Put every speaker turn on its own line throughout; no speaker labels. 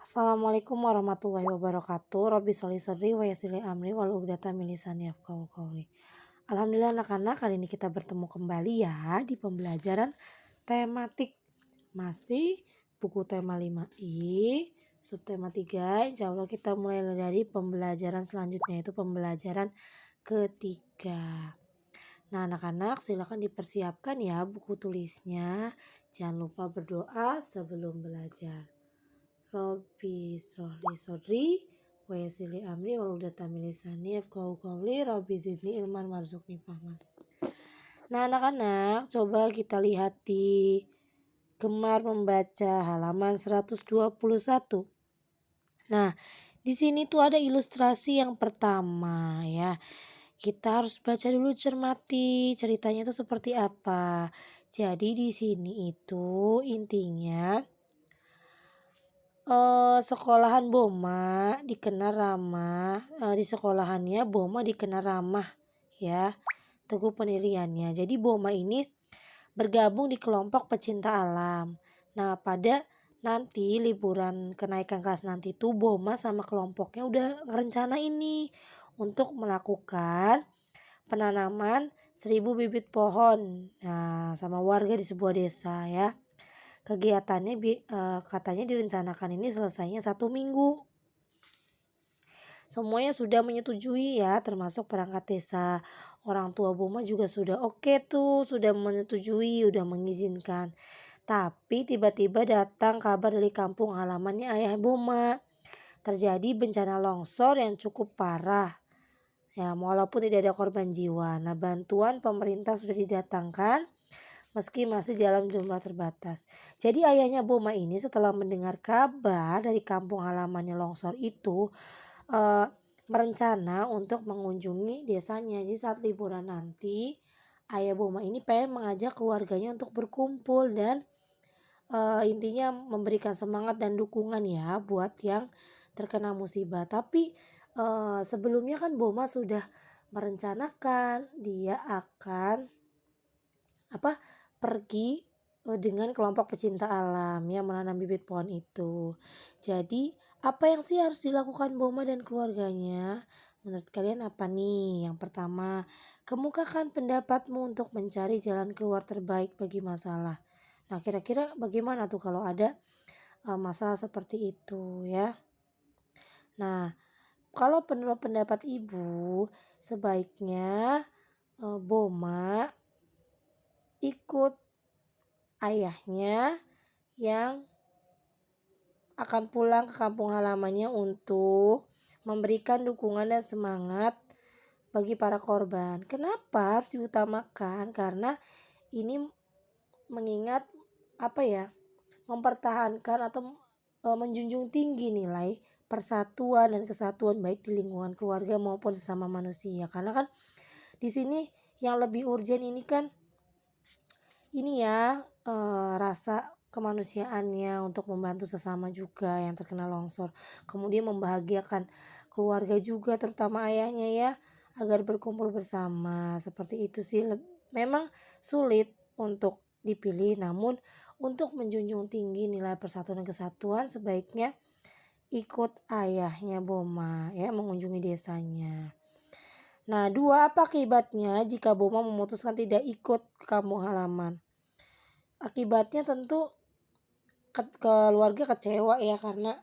Assalamualaikum warahmatullahi wabarakatuh. Robbi sholli shodri wa yassir li amri wahlul 'uqdatam min lisani yafqahu qawli. Alhamdulillah anak-anak, kali ini kita bertemu kembali ya di pembelajaran tematik. Masih buku tema 5I, subtema 3. Insya Allah kita mulai dari pembelajaran selanjutnya, yaitu pembelajaran ketiga. Nah anak-anak, silakan dipersiapkan ya buku tulisnya. Jangan lupa berdoa sebelum belajar. Robbi shrahli shodri wa yassir li amri wahlul 'uqdatam min lisani yafqahu qawli. Robbi zidni ilman warzuqni fahman. Nah anak-anak, coba kita lihat di Gemar Membaca halaman 121. Nah, di sini tuh ada ilustrasi yang pertama ya. Kita harus baca dulu, cermati ceritanya itu seperti apa. Jadi di sini itu intinya sekolahan Boma dikenal ramah, di sekolahannya Boma dikenal ramah ya, teguh pendiriannya. Jadi Boma ini bergabung di kelompok pecinta alam. Nah pada nanti liburan kenaikan kelas nanti tuh Boma sama kelompoknya udah ngerencana ini untuk melakukan penanaman 1.000 bibit pohon. Nah sama warga di sebuah desa ya. Kegiatannya katanya direncanakan ini selesainya 1 minggu. Semuanya sudah menyetujui ya, termasuk perangkat desa. Orang tua Boma juga sudah oke tuh, sudah menyetujui, sudah mengizinkan. Tapi tiba-tiba datang kabar dari kampung halamannya ayah Boma. Terjadi bencana longsor yang cukup parah. Ya, walaupun tidak ada korban jiwa. Nah, bantuan pemerintah sudah didatangkan meski masih dalam jumlah terbatas. Jadi ayahnya Boma ini setelah mendengar kabar dari kampung halamannya longsor itu merencana untuk mengunjungi desanya. Jadi saat liburan nanti ayah Boma ini pengen mengajak keluarganya untuk berkumpul dan intinya memberikan semangat dan dukungan ya buat yang terkena musibah. Tapi sebelumnya kan Boma sudah merencanakan dia akan pergi dengan kelompok pecinta alam yang menanam bibit pohon itu. Jadi apa yang sih harus dilakukan Boma dan keluarganya? Menurut kalian apa nih? Yang pertama, kemukakan pendapatmu untuk mencari jalan keluar terbaik bagi masalah. Nah kira-kira bagaimana tuh kalau ada masalah seperti itu ya? Nah kalau menurut pendapat ibu, sebaiknya Boma ikut ayahnya yang akan pulang ke kampung halamannya untuk memberikan dukungan dan semangat bagi para korban. Kenapa harus diutamakan? Karena ini mengingat mempertahankan atau menjunjung tinggi nilai persatuan dan kesatuan baik di lingkungan keluarga maupun sesama manusia. Karena kan di sini yang lebih urgent ini kan rasa kemanusiaannya untuk membantu sesama juga yang terkena longsor. Kemudian membahagiakan keluarga juga, terutama ayahnya ya, agar berkumpul bersama. Seperti itu sih. Memang sulit untuk dipilih, namun untuk menjunjung tinggi nilai persatuan dan kesatuan sebaiknya ikut ayahnya Boma ya mengunjungi desanya. Nah, 2, apa akibatnya jika Boma memutuskan tidak ikut ke kampung halaman? Akibatnya tentu keluarga kecewa ya karena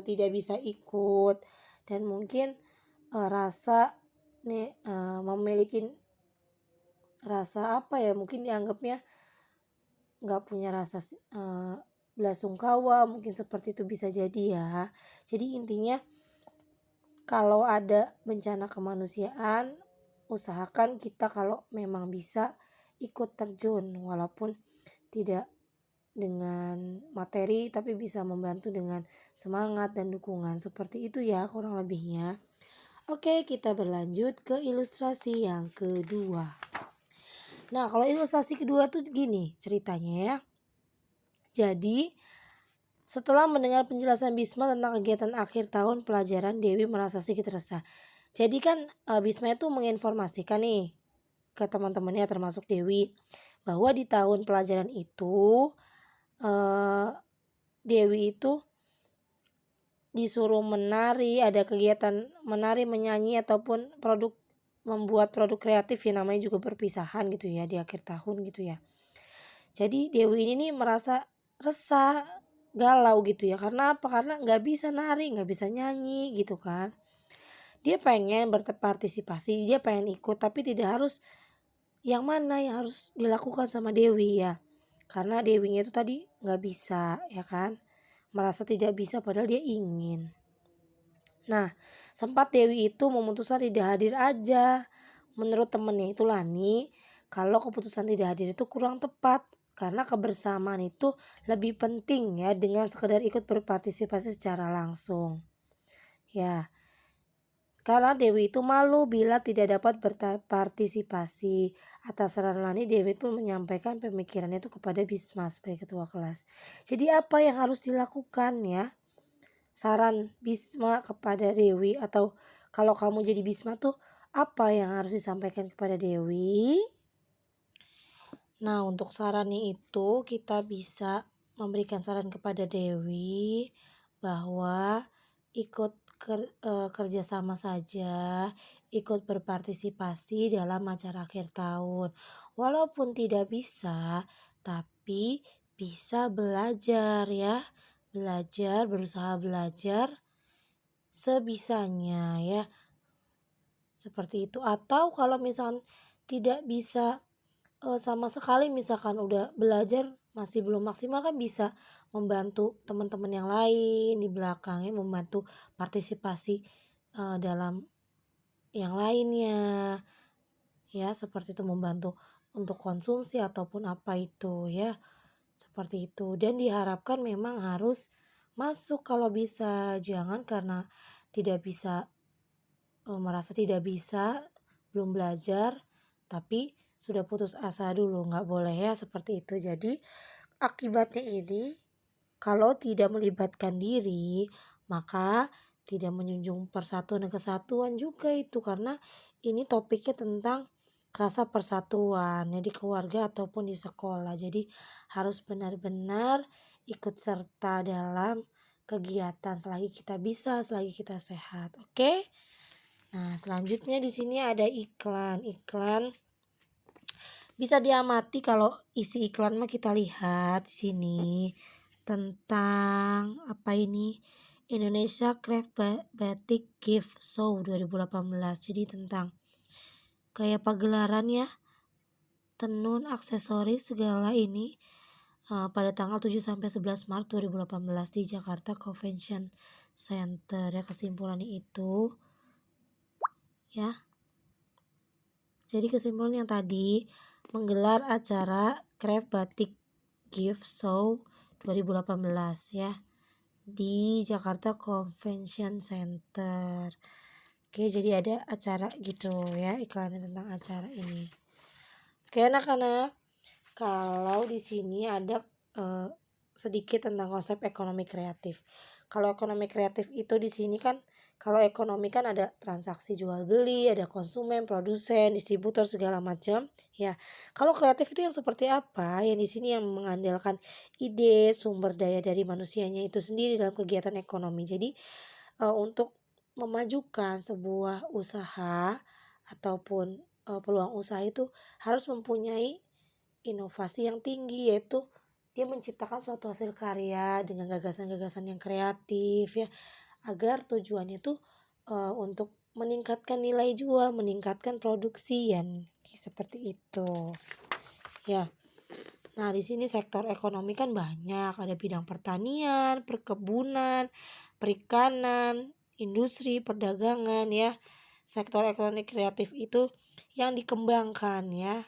tidak bisa ikut dan mungkin rasa memiliki rasa mungkin dianggapnya nggak punya rasa belasungkawa, mungkin seperti itu bisa jadi ya. Jadi intinya kalau ada bencana kemanusiaan, usahakan kita kalau memang bisa ikut terjun walaupun tidak dengan materi tapi bisa membantu dengan semangat dan dukungan. Seperti itu ya kurang lebihnya. Oke, kita berlanjut ke ilustrasi yang kedua. Nah, kalau ilustrasi kedua tuh gini ceritanya ya. Jadi setelah mendengar penjelasan Bisma tentang kegiatan akhir tahun pelajaran, Dewi merasa sedikit resah. Jadi kan Bisma itu menginformasikan nih ke teman-temannya termasuk Dewi bahwa di tahun pelajaran itu Dewi itu disuruh menari, ada kegiatan menari, menyanyi ataupun membuat produk kreatif ya, namanya juga perpisahan gitu ya di akhir tahun gitu ya. Jadi Dewi ini nih merasa resah, galau gitu ya, karena apa? Karena nggak bisa nari, nggak bisa nyanyi gitu kan. Dia pengen berpartisipasi, dia pengen ikut tapi tidak harus yang mana yang harus dilakukan sama Dewi ya. Karena Dewinya itu tadi nggak bisa ya kan. Merasa tidak bisa padahal dia ingin. Nah, sempat Dewi itu memutuskan tidak hadir aja. Menurut temennya itu Lani, kalau keputusan tidak hadir itu kurang tepat. Karena kebersamaan itu lebih penting ya dengan sekedar ikut berpartisipasi secara langsung. Ya, karena Dewi itu malu bila tidak dapat berpartisipasi. Atas saran Lani, Dewi pun menyampaikan pemikirannya itu kepada Bisma sebagai ketua kelas. Jadi apa yang harus dilakukan ya? Saran Bisma kepada Dewi, atau kalau kamu jadi Bisma tuh apa yang harus disampaikan kepada Dewi? Nah, untuk sarannya itu kita bisa memberikan saran kepada Dewi bahwa ikut kerjasama saja, ikut berpartisipasi dalam acara akhir tahun. Walaupun tidak bisa, tapi bisa belajar ya. Belajar, berusaha belajar sebisanya ya. Seperti itu. Atau kalau misalkan tidak bisa sama sekali, misalkan udah belajar masih belum maksimal, kan bisa membantu teman-teman yang lain di belakangnya, membantu partisipasi dalam yang lainnya ya, seperti itu, membantu untuk konsumsi ataupun apa itu ya, seperti itu. Dan diharapkan memang harus masuk kalau bisa, jangan karena tidak bisa merasa tidak bisa, belum belajar, tapi sudah putus asa dulu, nggak boleh ya seperti itu. Jadi akibatnya ini kalau tidak melibatkan diri, maka tidak menjunjung persatuan dan kesatuan juga itu, karena ini topiknya tentang rasa persatuan ya di keluarga ataupun di sekolah. Jadi harus benar-benar ikut serta dalam kegiatan selagi kita bisa, selagi kita sehat. Oke? Nah, selanjutnya di sini ada iklan. Iklan bisa diamati, kalau isi iklan mah kita lihat di sini tentang apa ini? Indonesia Craft Batik Gift Show 2018. Jadi tentang kayak pagelaran ya, tenun, aksesoris segala ini pada tanggal 7 sampai 11 Maret 2018 di Jakarta Convention Center ya, kesimpulannya itu ya. Jadi kesimpulan yang tadi, menggelar acara Craft Batik Gift Show 2018 ya di Jakarta Convention Center. Oke, jadi ada acara gitu ya, iklannya tentang acara ini. Oke anak-anak, kalau di sini ada sedikit tentang konsep ekonomi kreatif. Kalau ekonomi kreatif itu di sini kan, kalau ekonomi kan ada transaksi jual beli, ada konsumen, produsen, distributor segala macam. Ya, kalau kreatif itu yang seperti apa? Yang di sini yang mengandalkan ide, sumber daya dari manusianya itu sendiri dalam kegiatan ekonomi. Jadi untuk memajukan sebuah usaha ataupun peluang usaha itu harus mempunyai inovasi yang tinggi, yaitu dia menciptakan suatu hasil karya dengan gagasan-gagasan yang kreatif ya, agar tujuannya tuh untuk meningkatkan nilai jual, meningkatkan produksi yang seperti itu. Ya. Nah, di sini sektor ekonomi kan banyak, ada bidang pertanian, perkebunan, perikanan, industri, perdagangan ya. Sektor ekonomi kreatif itu yang dikembangkan ya,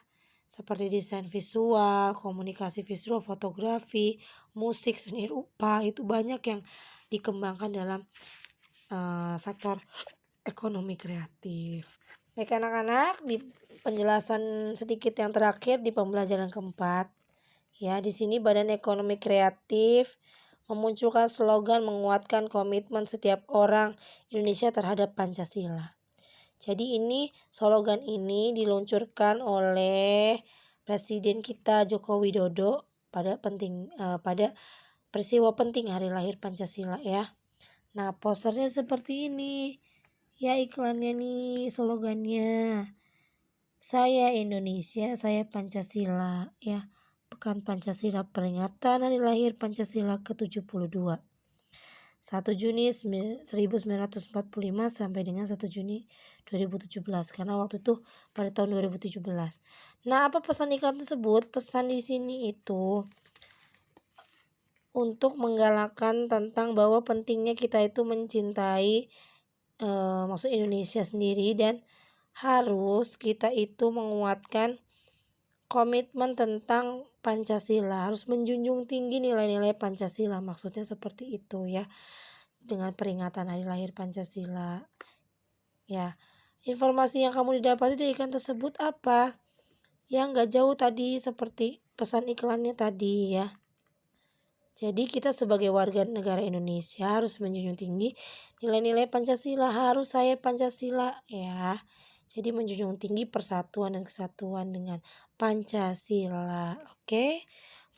seperti desain visual, komunikasi visual, fotografi, musik, seni rupa, itu banyak yang dikembangkan dalam sektor ekonomi kreatif. Baik anak-anak, di penjelasan sedikit yang terakhir di pembelajaran keempat, ya di sini Badan Ekonomi Kreatif memunculkan slogan menguatkan komitmen setiap orang Indonesia terhadap Pancasila. Jadi ini slogan ini diluncurkan oleh Presiden kita Joko Widodo pada peristiwa penting hari lahir Pancasila ya. Nah, posternya seperti ini. Ya, iklannya nih, slogannya. Saya Indonesia, saya Pancasila, ya. Pekan Pancasila, peringatan hari lahir Pancasila ke-72. 1 Juni 1945 sampai dengan 1 Juni 2017, karena waktu itu pada tahun 2017. Nah, apa pesan iklan tersebut? Pesan di sini itu untuk menggalakkan tentang bahwa pentingnya kita itu mencintai maksud Indonesia sendiri, dan harus kita itu menguatkan komitmen tentang Pancasila, harus menjunjung tinggi nilai-nilai Pancasila, maksudnya seperti itu ya, dengan peringatan hari lahir Pancasila. Ya, informasi yang kamu didapati dari iklan tersebut apa? Ya, nggak jauh tadi seperti pesan iklannya tadi ya. Jadi kita sebagai warga negara Indonesia harus menjunjung tinggi nilai-nilai Pancasila, harus saya Pancasila ya. Jadi menjunjung tinggi persatuan dan kesatuan dengan Pancasila. Oke.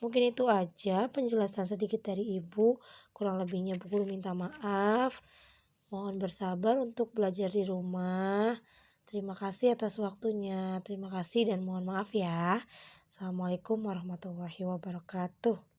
Mungkin itu aja penjelasan sedikit dari Ibu. Kurang lebihnya Bu Guru minta maaf. Mohon bersabar untuk belajar di rumah. Terima kasih atas waktunya. Terima kasih dan mohon maaf ya. Assalamualaikum warahmatullahi wabarakatuh.